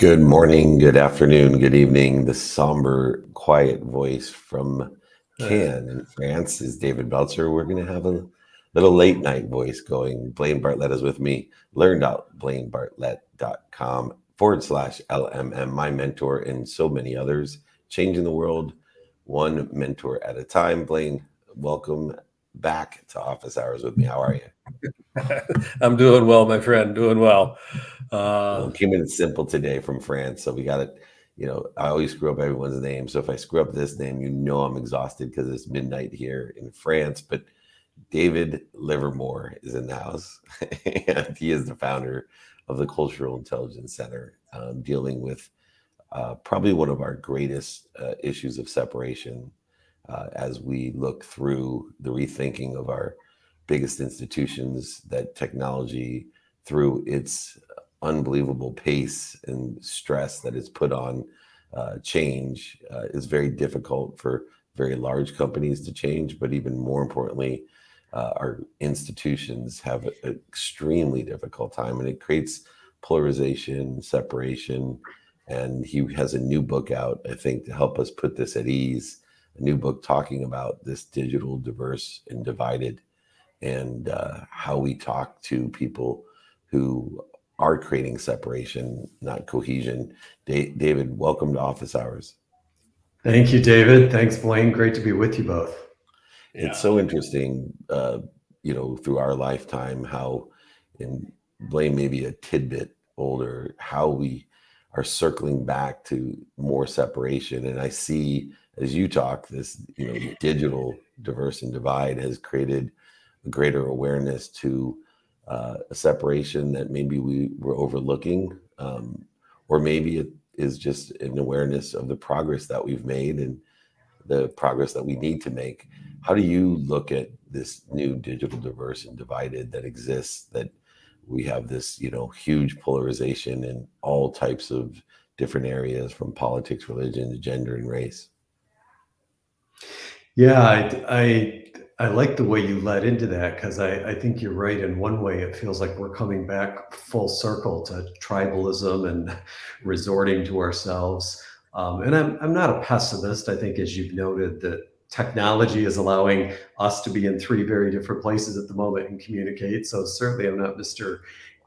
Good morning, good afternoon, good evening. The somber, quiet voice from Cannes in France is David Meltzer. We're going to have a little late night voice going. Blaine Bartlett is with me. Learn.blainebartlett.com/LMM, my mentor and so many others, changing the world one mentor at a time. Blaine, welcome back to Office Hours with me. How are you? I'm doing well, my friend, doing well. Came in simple today from France, so we got it. I always screw up everyone's name. So if I screw up this name, I'm exhausted because it's midnight here in France. But David Livermore is in the house, and he is the founder of the Cultural Intelligence Center, dealing with probably one of our greatest issues of separation as we look through the rethinking of our biggest institutions, that technology, through its unbelievable pace and stress that it's put on change, is very difficult for very large companies to change, but even more importantly, our institutions have an extremely difficult time, and it creates polarization, separation. And he has a new book out, I think, to help us put this at ease. A new book talking about this digital, diverse, and divided, and how we talk to people who are creating separation, not cohesion. David, welcome to Office Hours. Thank you, David. Thanks, Blaine. Great to be with you both. It's so interesting, through our lifetime, how, and Blaine maybe a tidbit older, how we are circling back to more separation. And I see, as you talk, this, digital diverse and divide has created a greater awareness to a separation that maybe we were overlooking, or maybe it is just an awareness of the progress that we've made and the progress that we need to make. How do you look at this new digital diverse and divided that exists, that we have this, huge polarization in all types of different areas, from politics, religion, to gender and race? Yeah, I like the way you led into that, because I think you're right. In one way, it feels like we're coming back full circle to tribalism and resorting to ourselves. And I'm not a pessimist. I think, as you've noted, that technology is allowing us to be in three very different places at the moment and communicate. So certainly, I'm not Mr.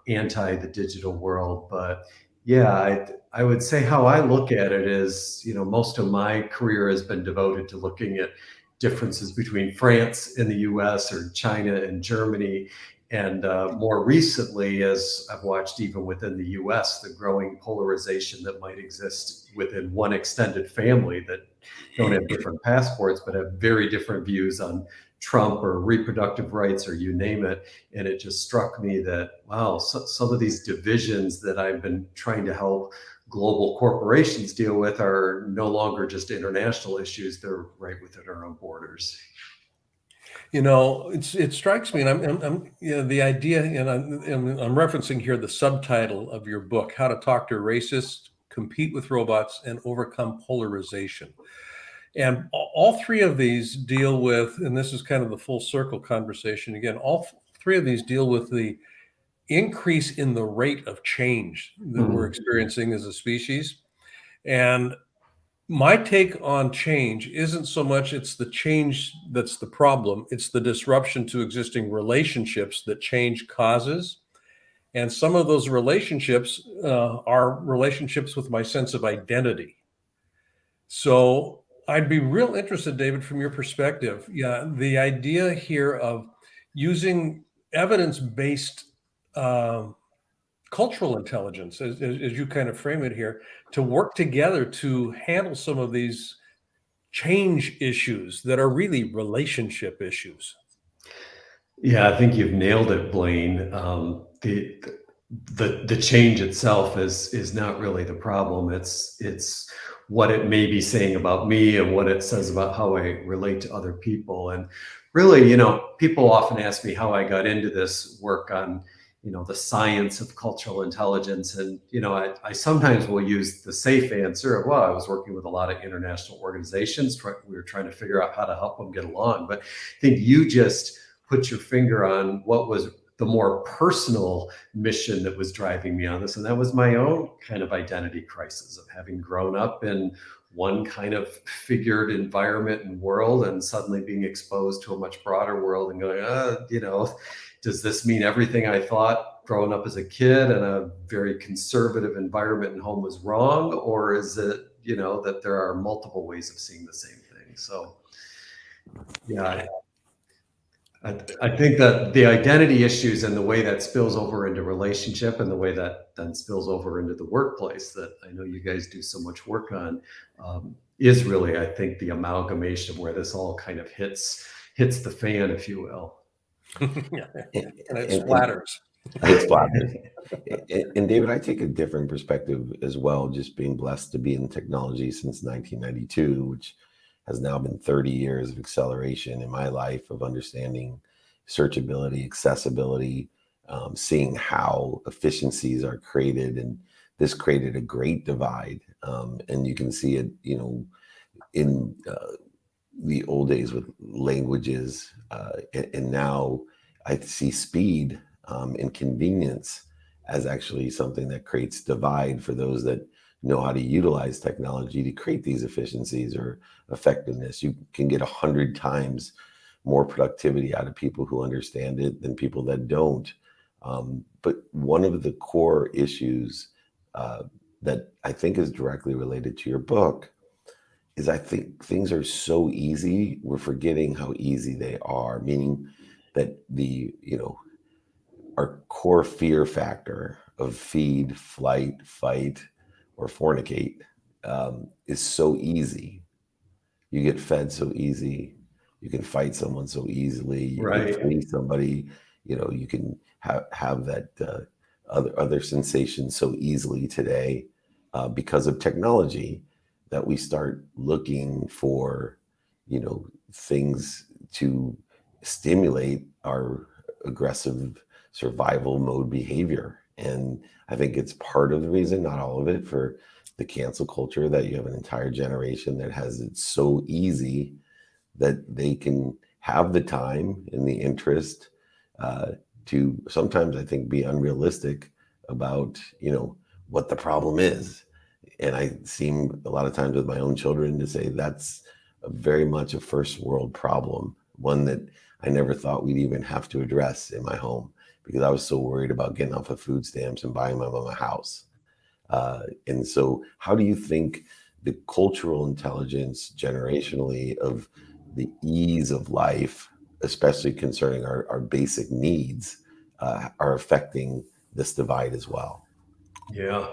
Anti the digital world, but yeah, I would say how I look at it is, most of my career has been devoted to looking at differences between France and the US, or China and Germany. And more recently, as I've watched even within the US, the growing polarization that might exist within one extended family that don't have different passports, but have very different views on Trump or reproductive rights, or you name it. And it just struck me that, wow, some of these divisions that I've been trying to help global corporations deal with are no longer just international issues. They're right within our own borders. It strikes me, and I'm the idea, and I'm referencing here the subtitle of your book, How to Talk to Racists, Compete with Robots, and Overcome Polarization. And all three of these deal with, and this is kind of the full circle conversation again, all three of these deal with the increase in the rate of change that we're experiencing as a species. And my take on change isn't so much it's the change that's the problem, it's the disruption to existing relationships that change causes. And some of those relationships are relationships with my sense of identity. So I'd be real interested, David, from your perspective. Yeah, the idea here of using evidence-based cultural intelligence, as you kind of frame it here, to work together to handle some of these change issues that are really relationship issues. Yeah, I think you've nailed it, Blaine. The change itself is not really the problem. It's what it may be saying about me and what it says about how I relate to other people. And really, people often ask me how I got into this work on, the science of cultural intelligence. And, I sometimes will use the safe answer of, well, I was working with a lot of international organizations. We were trying to figure out how to help them get along. But I think you just put your finger on what was the more personal mission that was driving me on this. And that was my own kind of identity crisis of having grown up in one kind of figured environment and world, and suddenly being exposed to a much broader world and going, does this mean everything I thought growing up as a kid in a very conservative environment and home was wrong? Or is it, that there are multiple ways of seeing the same thing? So, yeah, I think that the identity issues and the way that spills over into relationship and the way that then spills over into the workplace that I know you guys do so much work on is really, I think, the amalgamation of where this all kind of hits the fan, if you will. And it splatters. It splatters. And David, I take a different perspective as well, just being blessed to be in technology since 1992, which has now been 30 years of acceleration in my life of understanding searchability, accessibility, seeing how efficiencies are created. And this created a great divide. And you can see it, in the old days with languages. And now I see speed and convenience as actually something that creates divide for those that know how to utilize technology to create these efficiencies or effectiveness. You can get 100 times more productivity out of people who understand it than people that don't. But one of the core issues that I think is directly related to your book is I think things are so easy, we're forgetting how easy they are, meaning that our core fear factor of feed, flight, fight, or fornicate is so easy. You get fed so easy. You can fight someone so easily. You Right. can flee somebody. You can have that other sensation so easily today because of technology that we start looking for, things to stimulate our aggressive survival mode behavior. And I think it's part of the reason, not all of it, for the cancel culture, that you have an entire generation that has it so easy that they can have the time and the interest to sometimes, I think, be unrealistic about, what the problem is. And I seem a lot of times with my own children to say that's very much a first world problem, one that I never thought we'd even have to address in my home because I was so worried about getting off of food stamps and buying my mom a house. And so how do you think the cultural intelligence generationally of the ease of life, especially concerning our basic needs, are affecting this divide as well? Yeah.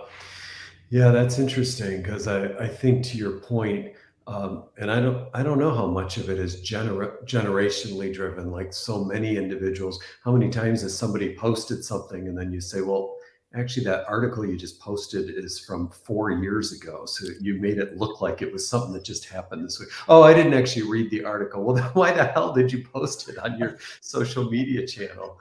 Yeah, that's interesting because I think to your point, and I don't know how much of it is generationally driven. Like so many individuals, how many times has somebody posted something and then you say, well, actually that article you just posted is from 4 years ago, so you made it look like it was something that just happened this week. Oh, I didn't actually read the article. Well, then why the hell did you post it on your social media channel?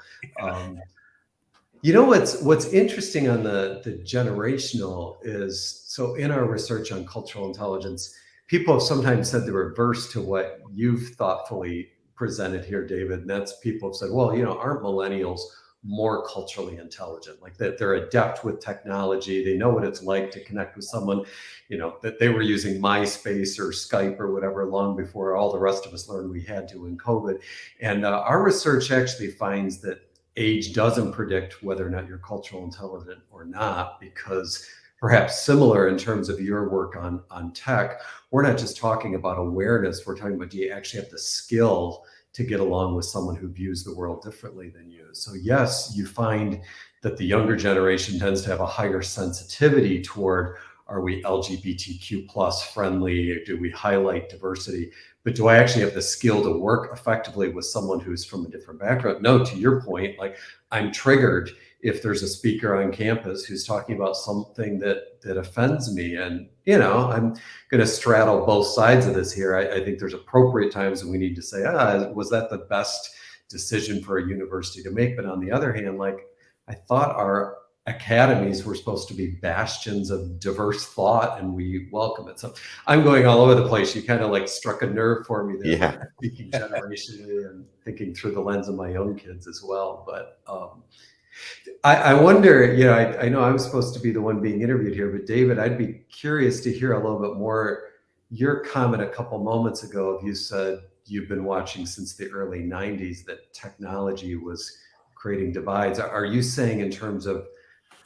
What's interesting on the generational is, so in our research on cultural intelligence, people have sometimes said the reverse to what you've thoughtfully presented here, David. And that's, people have said, well, aren't millennials more culturally intelligent? Like that they're adept with technology. They know what it's like to connect with someone, that they were using MySpace or Skype or whatever long before all the rest of us learned we had to in COVID. And our research actually finds that age doesn't predict whether or not you're cultural intelligent or not, because perhaps similar in terms of your work on tech, we're not just talking about awareness, we're talking about, do you actually have the skill to get along with someone who views the world differently than you? So yes, you find that the younger generation tends to have a higher sensitivity toward, are we LGBTQ plus friendly? Do we highlight diversity? But do I actually have the skill to work effectively with someone who's from a different background? No, to your point, like I'm triggered if there's a speaker on campus who's talking about something that offends me. And, I'm going to straddle both sides of this here. I think there's appropriate times when we need to say, was that the best decision for a university to make? But on the other hand, like I thought our academies were supposed to be bastions of diverse thought, and we welcome it. So I'm going all over the place. You kind of like struck a nerve for me there, Yeah. speaking generationally and thinking through the lens of my own kids as well. But I wonder, I know I'm supposed to be the one being interviewed here, but David, I'd be curious to hear a little bit more. Your comment a couple moments ago, you said you've been watching since the early 90s that technology was creating divides. Are you saying in terms of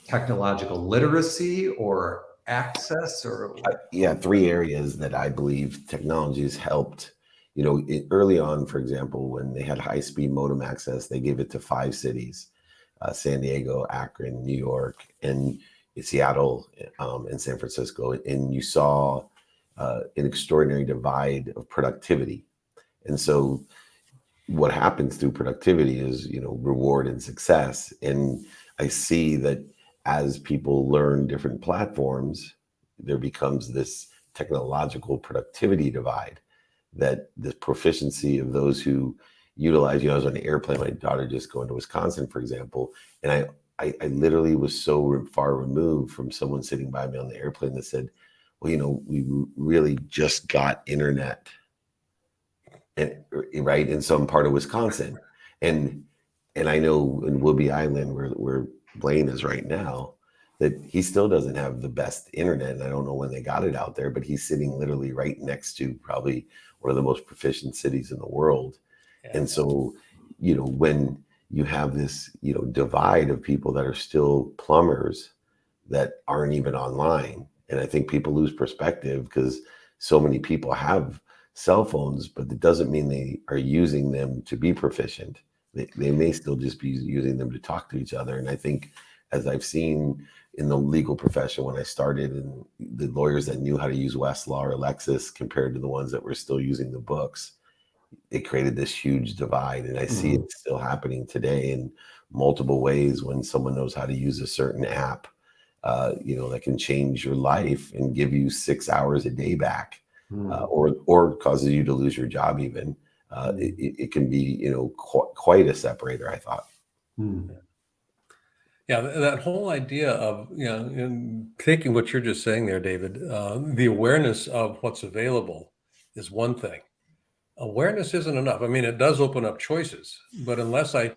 technological literacy or access or? Yeah, three areas that I believe technology has helped. Early on, for example, when they had high-speed modem access, they gave it to 5 cities: San Diego, Akron, New York, and Seattle, and San Francisco. And you saw an extraordinary divide of productivity. And so what happens through productivity is, reward and success. And I see that as people learn different platforms, there becomes this technological productivity divide, that the proficiency of those who utilize, I was on an airplane, my daughter just going to Wisconsin, for example, and I literally was so far removed from someone sitting by me on the airplane that said, well, we really just got internet, and right in some part of Wisconsin, and I know in Woodby Island, where Blaine is right now, that he still doesn't have the best internet, and I don't know when they got it out there, but he's sitting literally right next to probably one of the most proficient cities in the world. Yeah. And so, when you have this, divide of people that are still plumbers that aren't even online, and I think people lose perspective because so many people have cell phones, but it doesn't mean they are using them to be proficient. They may still just be using them to talk to each other. And I think, as I've seen in the legal profession when I started, and the lawyers that knew how to use Westlaw or Lexis compared to the ones that were still using the books, it created this huge divide. And I see it still happening today in multiple ways. When someone knows how to use a certain app, that can change your life and give you 6 hours a day back, or causes you to lose your job even. It can be, quite a separator, I thought. Yeah, that whole idea of, in taking what you're just saying there, David, the awareness of what's available is one thing. Awareness isn't enough. I mean, it does open up choices, but unless I,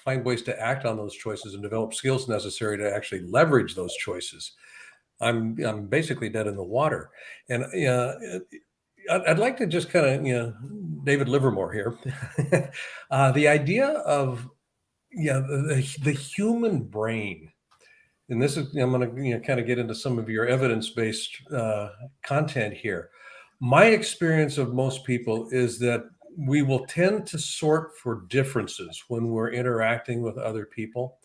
find ways to act on those choices and develop skills necessary to actually leverage those choices, I'm basically dead in the water. And I'd like to just kind of, David Livermore here, the idea of the human brain. And this is, I'm going to kind of get into some of your evidence-based content here. My experience of most people is that we will tend to sort for differences when we're interacting with other people.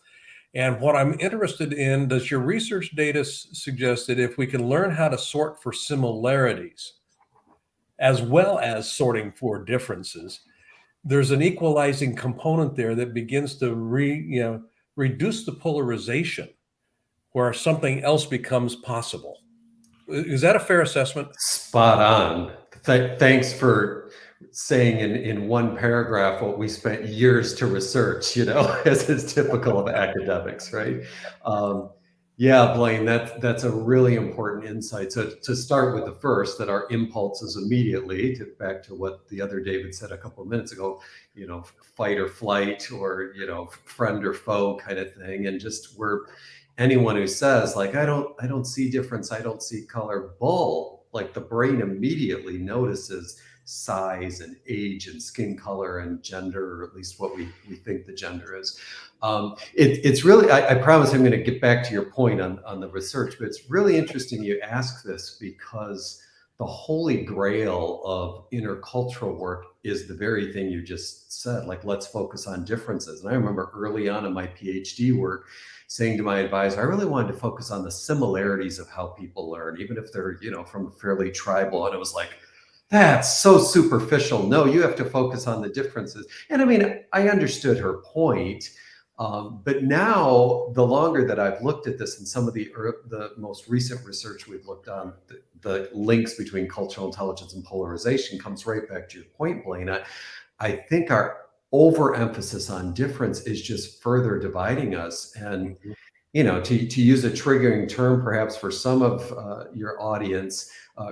And what I'm interested in, does your research data suggest that if we can learn how to sort for similarities as well as sorting for differences, there's an equalizing component there that begins to reduce the polarization where something else becomes possible? Is that a fair assessment? Spot on. Thanks for saying in one paragraph what we spent years to research, as is typical of academics, right? Yeah, Blaine, that's a really important insight. So to start with the first, that our impulses immediately, back to what the other David said a couple of minutes ago, fight or flight, or friend or foe kind of thing, and just anyone who says like I don't see difference, I don't see color, bull. Like the brain immediately notices size and age and skin color and gender, or at least what we think the gender is. It's really, I promise I'm going to get back to your point on the research, but it's really interesting you ask this, because the holy grail of intercultural work is the very thing you just said, like, let's focus on differences. And I remember early on in my PhD work saying to my advisor, I really wanted to focus on the similarities of how people learn, even if they're, from a fairly tribal. And it was like, that's so superficial. No, you have to focus on the differences. And I mean, I understood her point. But now, the longer that I've looked at this, and some of the most recent research we've looked on, the links between cultural intelligence and polarization comes right back to your point, Blaine. I think our overemphasis on difference is just further dividing us. And to use a triggering term perhaps for some of your audience,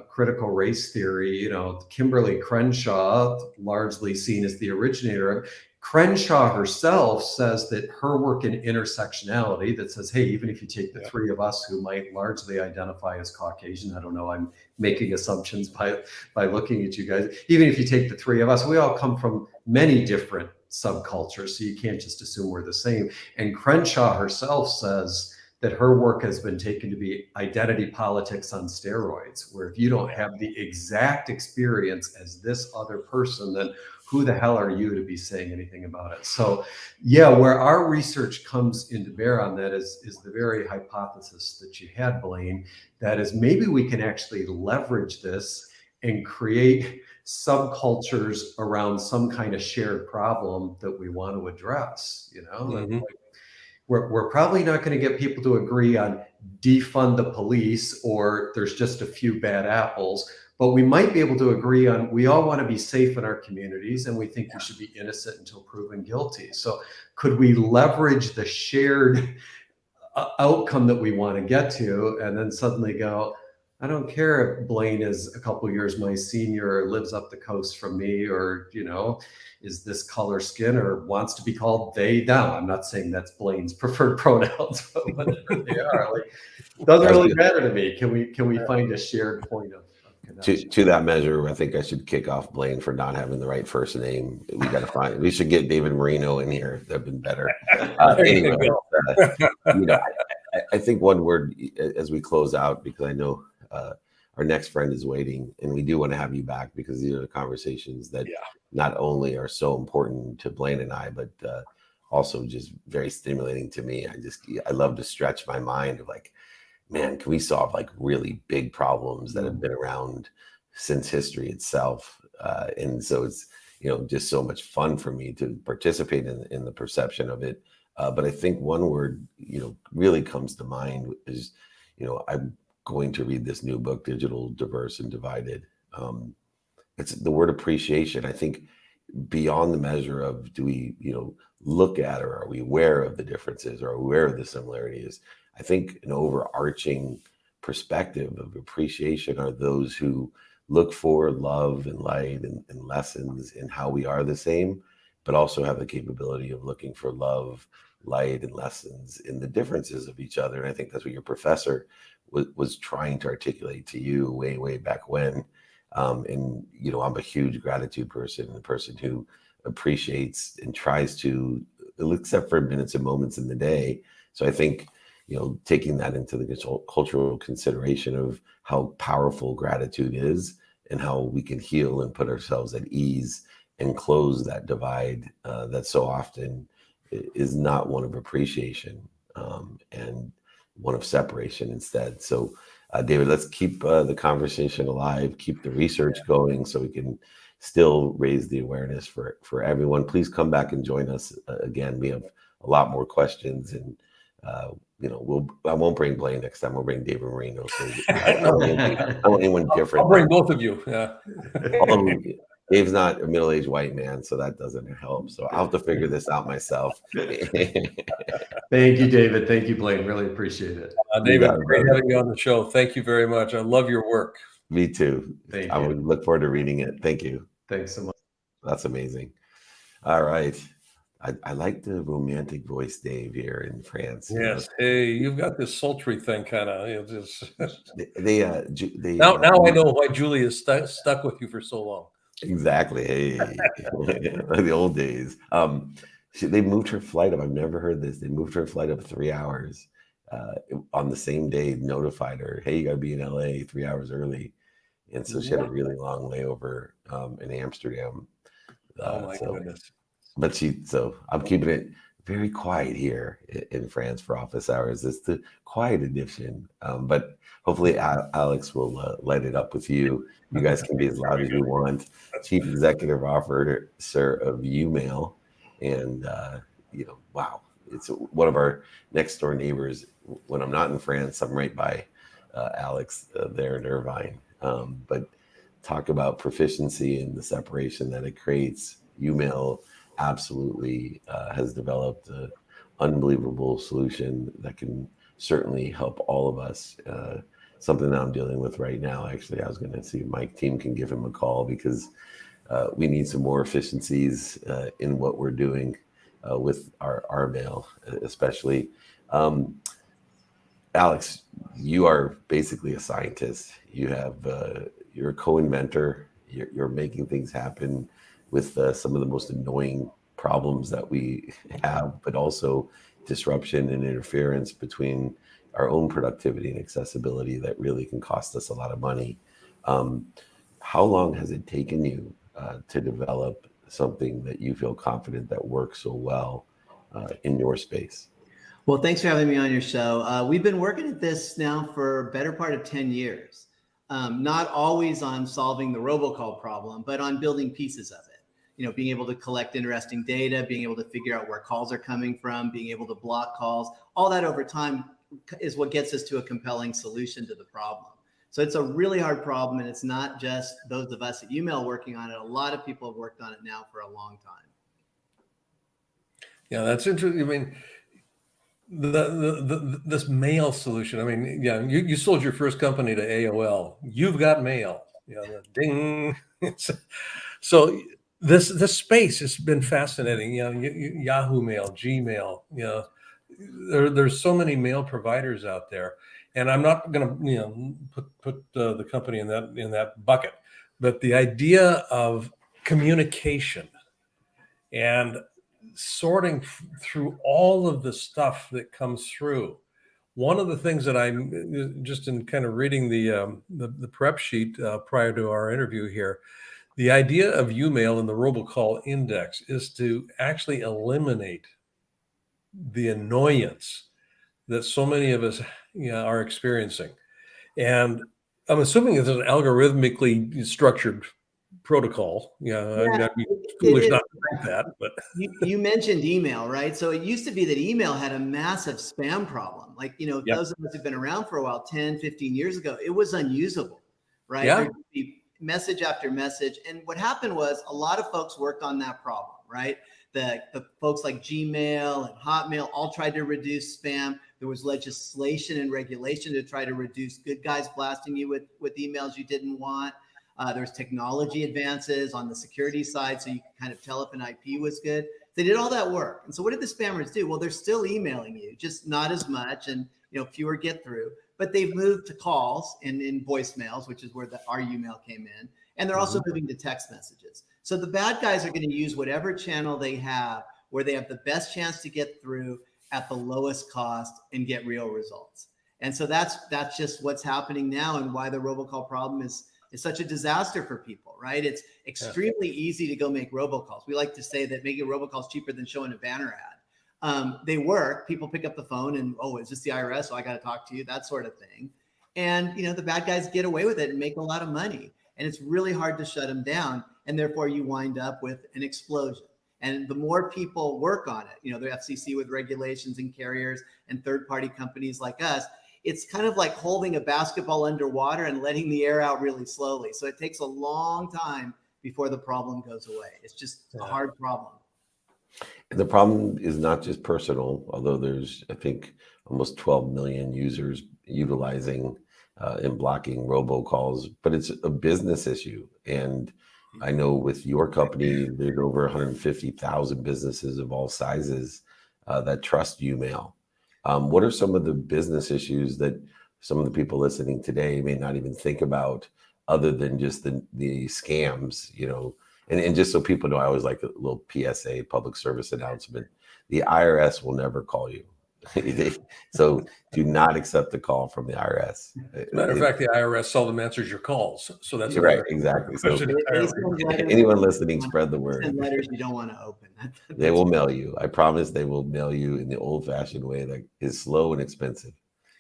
critical race theory, Kimberly Crenshaw, largely seen as the originator of Crenshaw herself, says that her work in intersectionality, that says, hey, even if you take the three of us who might largely identify as Caucasian, I don't know, I'm making assumptions by looking at you guys, even if you take the three of us, we all come from many different subcultures, so you can't just assume we're the same. And Crenshaw herself says that her work has been taken to be identity politics on steroids, where if you don't have the exact experience as this other person, then who the hell are you to be saying anything about it? So yeah, where our research comes into bear on that is the very hypothesis that you had, Blaine, that is maybe we can actually leverage this and create subcultures around some kind of shared problem that we want to address. Mhm. We're probably not going to get people to agree on defund the police or there's just a few bad apples, but we might be able to agree on we all want to be safe in our communities and we think we should be innocent until proven guilty. So could we leverage the shared outcome that we want to get to and then suddenly go, I don't care if Blaine is a couple years my senior or lives up the coast from me or is this color skin or wants to be called they them. I'm not saying that's Blaine's preferred pronouns, but whatever they are, like, doesn't really matter to me. Can we find a shared point of connection? To that measure, I think I should kick off Blaine for not having the right first name. We should get David Marino in here. That'd been better. Anyway, I think one word as we close out, because I know our next friend is waiting, and we do want to have you back because these are the conversations that not only are so important to Blaine and I, but also just very stimulating to me. I love to stretch my mind of like, man, can we solve like really big problems that have been around since history itself? And so it's, just so much fun for me to participate in the perception of it. But I think one word, really comes to mind is, I'm going to read this new book, Digital, Diverse, and Divided. It's the word appreciation. I think beyond the measure of do we, look at or are we aware of the differences or are we aware of the similarities? I think an overarching perspective of appreciation are those who look for love and light and lessons in how we are the same, but also have the capability of looking for love, light, and lessons in the differences of each other. And I think that's what your professor was trying to articulate to you way back when. And I'm a huge gratitude person, a person who appreciates and tries to, except for minutes and moments in the day. So I think taking that into the cultural consideration of how powerful gratitude is and how we can heal and put ourselves at ease and close that divide that so often is not one of appreciation and one of separation instead. So David, let's keep the conversation alive, keep the research going so we can still raise the awareness for everyone. Please come back and join us again. We have a lot more questions and I won't bring Blaine next time. We'll bring David Marino. So I don't want anyone different. I'll bring both of you. Yeah. Dave's not a middle-aged white man, so that doesn't help. So I'll have to figure this out myself. Thank you, David. Thank you, Blaine. Really appreciate it. David, great having you on the show. Thank you very much. I love your work. Me too. I would look forward to reading it. Thank you. Thanks so much. That's amazing. All right. I like the romantic voice, Dave, here in France. Yes. Hey, you've got this sultry thing, kind of. Just now I know why Julie is stuck with you for so long. Exactly. Hey, the old days. They moved her flight up. I've never heard this. They moved her flight up 3 hours on the same day. Notified her, hey, you got to be in LA 3 hours early, and so she had a really long layover in Amsterdam. Oh my goodness. But so I'm keeping it very quiet here in France for office hours. It's the quiet edition. But hopefully Alex will light it up with you. You guys can be as loud as you want. Chief Executive Officer of UMail. And, wow, it's one of our next door neighbors. When I'm not in France, I'm right by Alex there in Irvine. But talk about proficiency and the separation that it creates. UMail absolutely has developed an unbelievable solution that can certainly help all of us. Something that I'm dealing with right now. Actually, I was going to see if my team can give him a call because we need some more efficiencies in what we're doing with our mail, especially. Um, Alex, you are basically a scientist. You're a co-inventor. You're making things happen with some of the most annoying problems that we have, but also disruption and interference between our own productivity and accessibility that really can cost us a lot of money. Um, how long has it taken you to develop something that you feel confident that works so well in your space? Well, thanks for having me on your show. We've been working at this now for a better part of 10 years. Not always on solving the robocall problem, but on building pieces of it. You know, being able to collect interesting data, being able to figure out where calls are coming from, being able to block calls, all that over time is what gets us to a compelling solution to the problem. So it's a really hard problem, and it's not just those of us at UMail working on it. A lot of people have worked on it now for a long time. Yeah, that's interesting. I mean, this mail solution. I mean, yeah, you sold your first company to AOL. You've got mail. You know, the ding. So this space has been fascinating. You know, Yahoo Mail, Gmail. You know, there's so many mail providers out there, and I'm not going to put the company in that bucket, but the idea of communication and sorting through all of the stuff that comes through. One of the things that I'm just in kind of reading the prep sheet prior to our interview here, the idea of UMail and the robocall index is to actually eliminate the annoyance that so many of us are experiencing. And I'm assuming it's an algorithmically structured protocol. I'd be foolish not to think that. But you mentioned email, right? So it used to be that email had a massive spam problem. Like, Yep. those of us who've been around for a while, 10, 15 years ago, it was unusable, right? Yeah. There'd be message after message. And what happened was a lot of folks worked on that problem, right? The folks like Gmail and Hotmail all tried to reduce spam. There was legislation and regulation to try to reduce good guys blasting you with emails you didn't want. There's technology advances on the security side, so you can kind of tell if an IP was good. They did all that work. And so what did the spammers do? Well, they're still emailing you, just not as much, and fewer get through. But they've moved to calls and in voicemails, which is where our UMail came in. And they're also moving to text messages. So the bad guys are going to use whatever channel they have where they have the best chance to get through at the lowest cost and get real results. And so that's just what's happening now, and why the robocall problem is such a disaster for people, right? It's extremely easy to go make robocalls. We like to say that making a robocall is cheaper than showing a banner ad. They work. People pick up the phone and, oh, is this the IRS? So I got to talk to you, that sort of thing. And, the bad guys get away with it and make a lot of money. And it's really hard to shut them down. And therefore you wind up with an explosion. And the more people work on it, the FCC with regulations and carriers and third-party companies like us, it's kind of like holding a basketball underwater and letting the air out really slowly. So it takes a long time before the problem goes away. It's just a hard problem. And the problem is not just personal, although there's, I think, almost 12 million users utilizing and blocking robocalls, but it's a business issue. And I know with your company, there's over 150,000 businesses of all sizes that trust UMail. What are some of the business issues that some of the people listening today may not even think about, other than just the scams, and just so people know, I always like a little PSA, public service announcement. The IRS will never call you. So do not accept a call from the IRS. Matter of fact, the IRS seldom answers your calls. So that's right. Exactly. So anyone listening, spread the word. Send letters you don't want to open. They will mail you. I promise they will mail you in the old-fashioned way that is slow and expensive.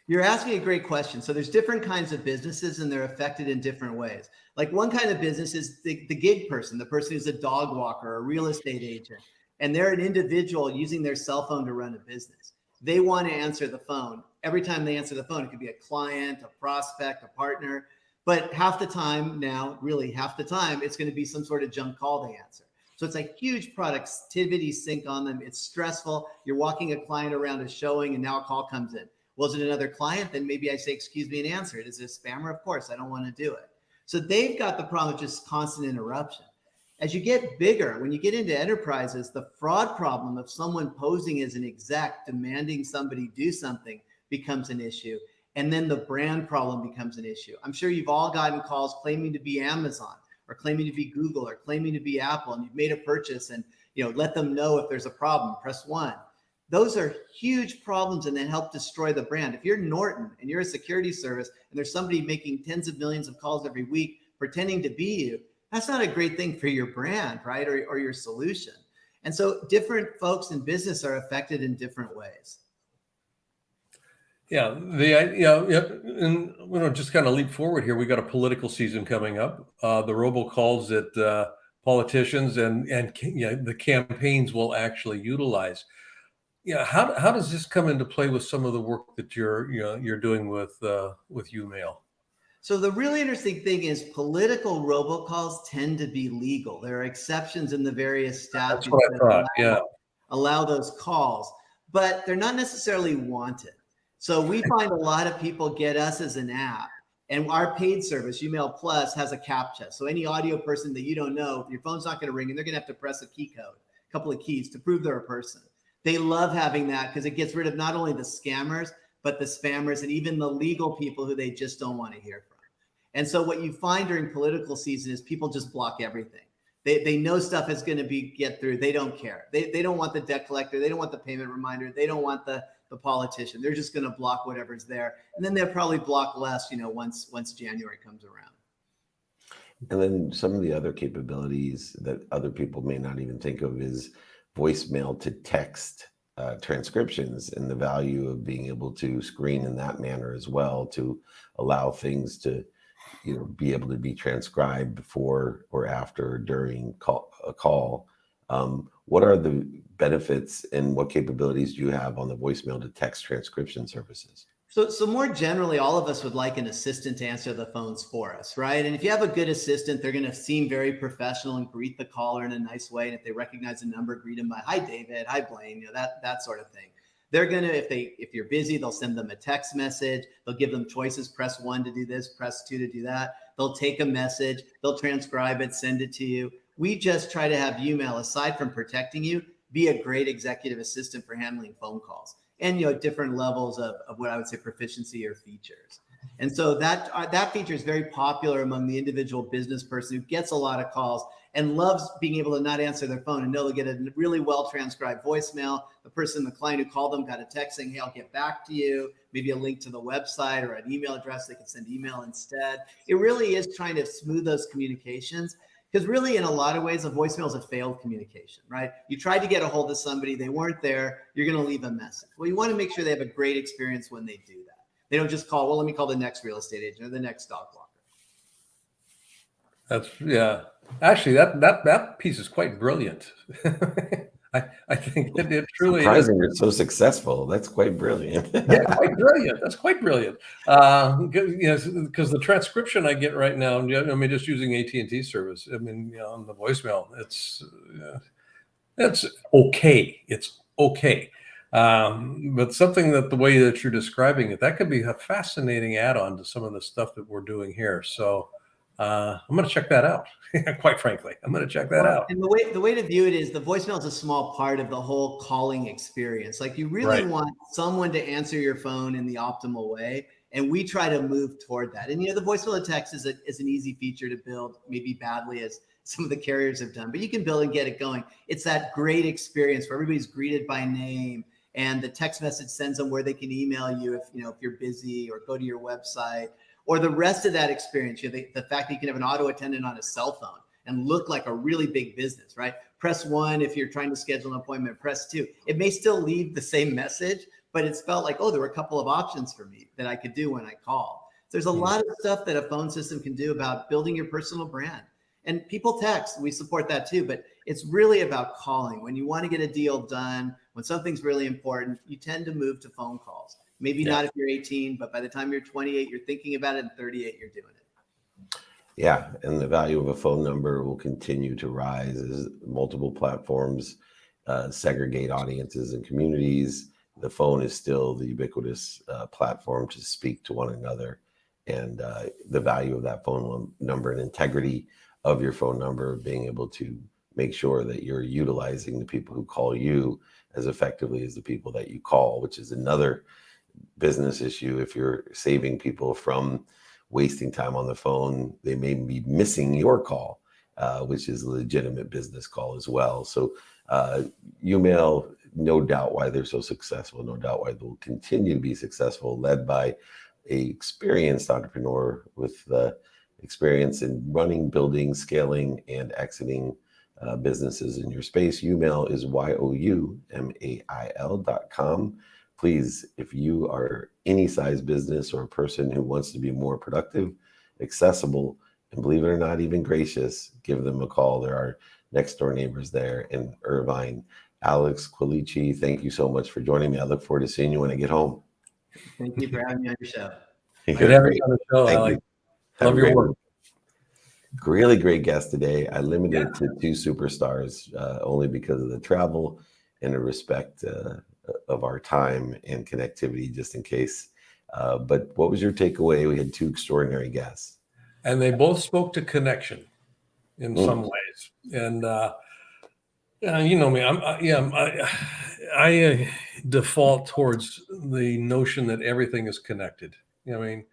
You're asking a great question. So there's different kinds of businesses, and they're affected in different ways. Like one kind of business is the gig person, the person who's a dog walker, a real estate agent, and they're an individual using their cell phone to run a business. They want to answer the phone. Every time they answer the phone, it could be a client, a prospect, a partner. But half the time now, really half the time, it's going to be some sort of junk call they answer. So it's a huge productivity sink on them. It's stressful. You're walking a client around a showing and now a call comes in. Was it another client? Then maybe I say, excuse me, and answer it. Is it a spammer? Of course, I don't want to do it. So they've got the problem of just constant interruption. As you get bigger, when you get into enterprises, the fraud problem of someone posing as an exec demanding somebody do something becomes an issue. And then the brand problem becomes an issue. I'm sure you've all gotten calls claiming to be Amazon or claiming to be Google or claiming to be Apple, and you've made a purchase and let them know if there's a problem, press 1. Those are huge problems and then help destroy the brand. If you're Norton and you're a security service and there's somebody making tens of millions of calls every week pretending to be you, that's not a great thing for your brand, right? Or your solution. And so different folks in business are affected in different ways. Yeah, and just kind of leap forward here. We got a political season coming up. The robocalls that politicians and the campaigns will actually utilize. How does this come into play with some of the work that you're doing with UMail? So the really interesting thing is political robocalls tend to be legal. There are exceptions in the various statutes that allow those calls, but they're not necessarily wanted. So we find a lot of people get us as an app, and our paid service, UMail Plus, has a CAPTCHA. So any audio person that you don't know, your phone's not going to ring, and they're going to have to press a key code, a couple of keys to prove they're a person. They love having that because it gets rid of not only the scammers, but the spammers and even the legal people who they just don't want to hear from. And so what you find during political season is people just block everything. They know stuff is going to get through. They don't care. They don't want the debt collector. They don't want the payment reminder. They don't want the politician. They're just going to block whatever's there. And then they'll probably block less, once January comes around. And then some of the other capabilities that other people may not even think of is voicemail to text transcriptions, and the value of being able to screen in that manner as well to allow things to be able to be transcribed before or after or during a call. What are the benefits and what capabilities do you have on the voicemail to text transcription services? So more generally, all of us would like an assistant to answer the phones for us, right? And if you have a good assistant, they're going to seem very professional and greet the caller in a nice way. And if they recognize the number, greet them by, hi, David, hi, Blaine, that sort of thing. They're going to, if you're busy, they'll send them a text message. They'll give them choices, press 1 to do this, press 2 to do that. They'll take a message, they'll transcribe it, send it to you. We just try to have UMail, aside from protecting you, be a great executive assistant for handling phone calls and different levels of what I would say proficiency or features. And so that feature is very popular among the individual business person who gets a lot of calls and loves being able to not answer their phone and know they'll get a really well transcribed voicemail. The client who called them got a text saying, hey, I'll get back to you, maybe a link to the website or an email address. They can send email instead. It really is trying to smooth those communications. Because really, in a lot of ways, a voicemail is a failed communication, right? You tried to get a hold of somebody, they weren't there, you're going to leave a message. Well, you want to make sure they have a great experience when they do that. They don't just call, well, let me call the next real estate agent or the next dog walker. Actually, that piece is quite brilliant. I think it truly surprising is. You're so successful. That's quite brilliant. Yeah, quite brilliant. That's quite brilliant. Because the transcription I get right now, just using AT&T service, on the voicemail, it's okay. It's okay. But something that the way that you're describing it, that could be a fascinating add-on to some of the stuff that we're doing here. So I'm going to check that out. Quite frankly, I'm going to check that out. And the way to view it is the voicemail is a small part of the whole calling experience. Like you really want someone to answer your phone in the optimal way. And we try to move toward that. And, the voicemail to text is an easy feature to build, maybe badly as some of the carriers have done, but you can build and get it going. It's that great experience where everybody's greeted by name and the text message sends them where they can email you if you're busy or go to your website. Or the rest of that experience, the fact that you can have an auto attendant on a cell phone and look like a really big business, right? Press 1 if you're trying to schedule an appointment, press 2. It may still leave the same message, but it's felt like, oh, there were a couple of options for me that I could do when I call. There's a lot of stuff that a phone system can do about building your personal brand. And people text, we support that too, but it's really about calling. When you want to get a deal done, when something's really important, you tend to move to phone calls. Maybe not if you're 18, but by the time you're 28, you're thinking about it, and 38, you're doing it. Yeah, and the value of a phone number will continue to rise as multiple platforms segregate audiences and communities. The phone is still the ubiquitous platform to speak to one another, and the value of that phone number and integrity of your phone number, being able to make sure that you're utilizing the people who call you as effectively as the people that you call, which is another business issue. If you're saving people from wasting time on the phone, they may be missing your call, which is a legitimate business call as well. So Umail, no doubt why they're so successful, no doubt why they'll continue to be successful, led by a experienced entrepreneur with experience in running, building, scaling, and exiting businesses in your space. Umail is youmail.com. Please, if you are any size business or a person who wants to be more productive, accessible, and believe it or not, even gracious, give them a call. There are next door neighbors there in Irvine. Alex Quilici, thank you so much for joining me. I look forward to seeing you when I get home. Thank you for having me on your show. Good having you on the show, Thank Alex. you. Have Love a your great work. one. Really great guest today. I limited it to 2 superstars only because of the travel and the respect of our time and connectivity, just in case. But what was your takeaway? We had 2 extraordinary guests. And they both spoke to connection in some ways. And you know me, I default towards the notion that everything is connected. I mean,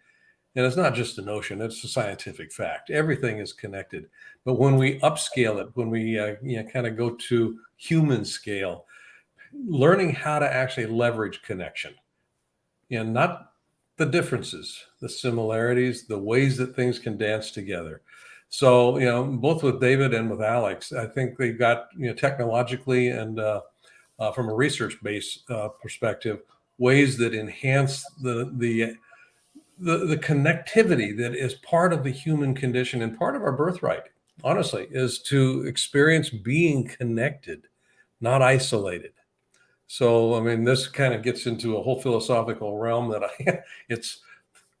and it's not just a notion; it's a scientific fact. Everything is connected. But when we upscale it, when we kind of go to human scale, learning how to actually leverage connection, and not the differences, the similarities, the ways that things can dance together. So, both with David and with Alex, I think they've got, technologically and from a research-based perspective, ways that enhance the connectivity that is part of the human condition and part of our birthright. Honestly, is to experience being connected, not isolated. So, I mean, this kind of gets into a whole philosophical realm that it's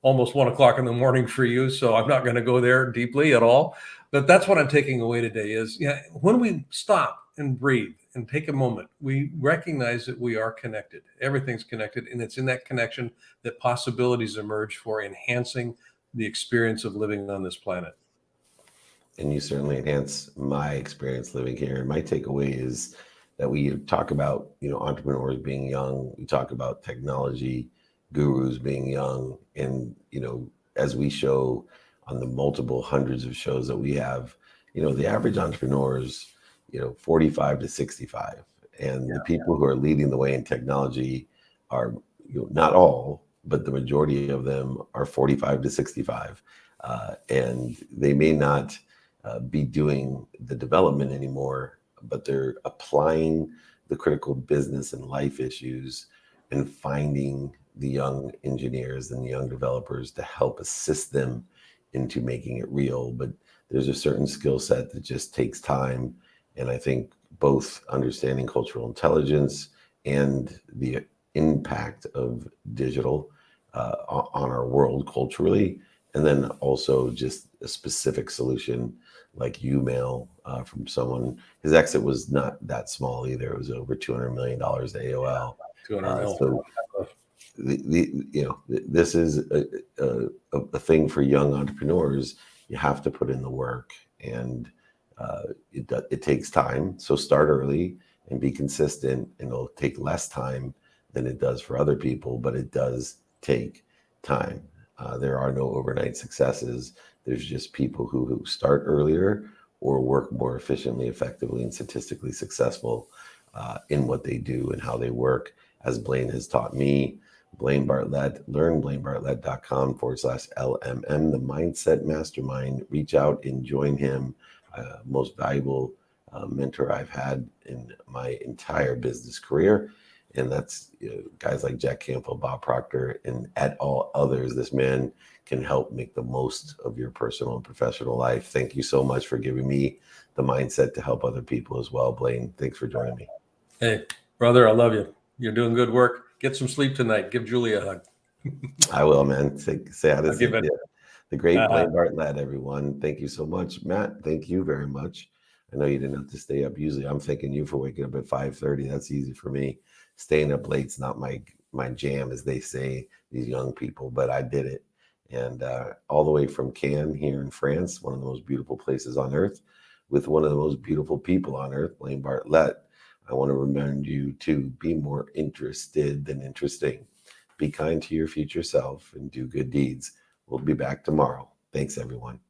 almost 1:00 in the morning for you. So I'm not going to go there deeply at all. But that's what I'm taking away today is, when we stop and breathe and take a moment, we recognize that we are connected. Everything's connected. And it's in that connection that possibilities emerge for enhancing the experience of living on this planet. And you certainly enhance my experience living here. And my takeaway is that we talk about, entrepreneurs being young. We talk about technology gurus being young. And, as we show on the multiple hundreds of shows that we have, the average entrepreneur is, 45 to 65. And the people who are leading the way in technology are, not all, but the majority of them are 45 to 65. And they may not be doing the development anymore, but they're applying the critical business and life issues and finding the young engineers and the young developers to help assist them into making it real. But there's a certain skill set that just takes time. And I think both understanding cultural intelligence and the impact of digital on our world culturally, and then also just a specific solution like Umail from someone. His exit was not that small either. It was over $200 million to AOL. 200 million. So this is a thing for young entrepreneurs. You have to put in the work, and it takes time. So start early and be consistent, and it'll take less time than it does for other people, but it does take time. There are no overnight successes. There's just people who start earlier or work more efficiently, effectively, and statistically successful in what they do and how they work. As Blaine has taught me, Blaine Bartlett, learn blainebartlett.com/LMM, the Mindset Mastermind. Reach out and join him. Most valuable mentor I've had in my entire business career. And that's guys like Jack Canfield, Bob Proctor, and et al. Others. This man can help make the most of your personal and professional life. Thank you so much for giving me the mindset to help other people as well, Blaine. Thanks for joining me. Hey, brother, I love you. You're doing good work. Get some sleep tonight. Give Julie a hug. I will, man. Say how to sleep. The great Blaine Bartlett, everyone. Thank you so much. Matt, thank you very much. I know you didn't have to stay up. Usually I'm thanking you for waking up at 5:30. That's easy for me. Staying up late's not my jam, as they say, these young people, but I did it. And all the way from Cannes here in France, one of the most beautiful places on earth, with one of the most beautiful people on earth, Blaine Bartlett. I want to remind you to be more interested than interesting. Be kind to your future self and do good deeds. We'll be back tomorrow. Thanks, everyone.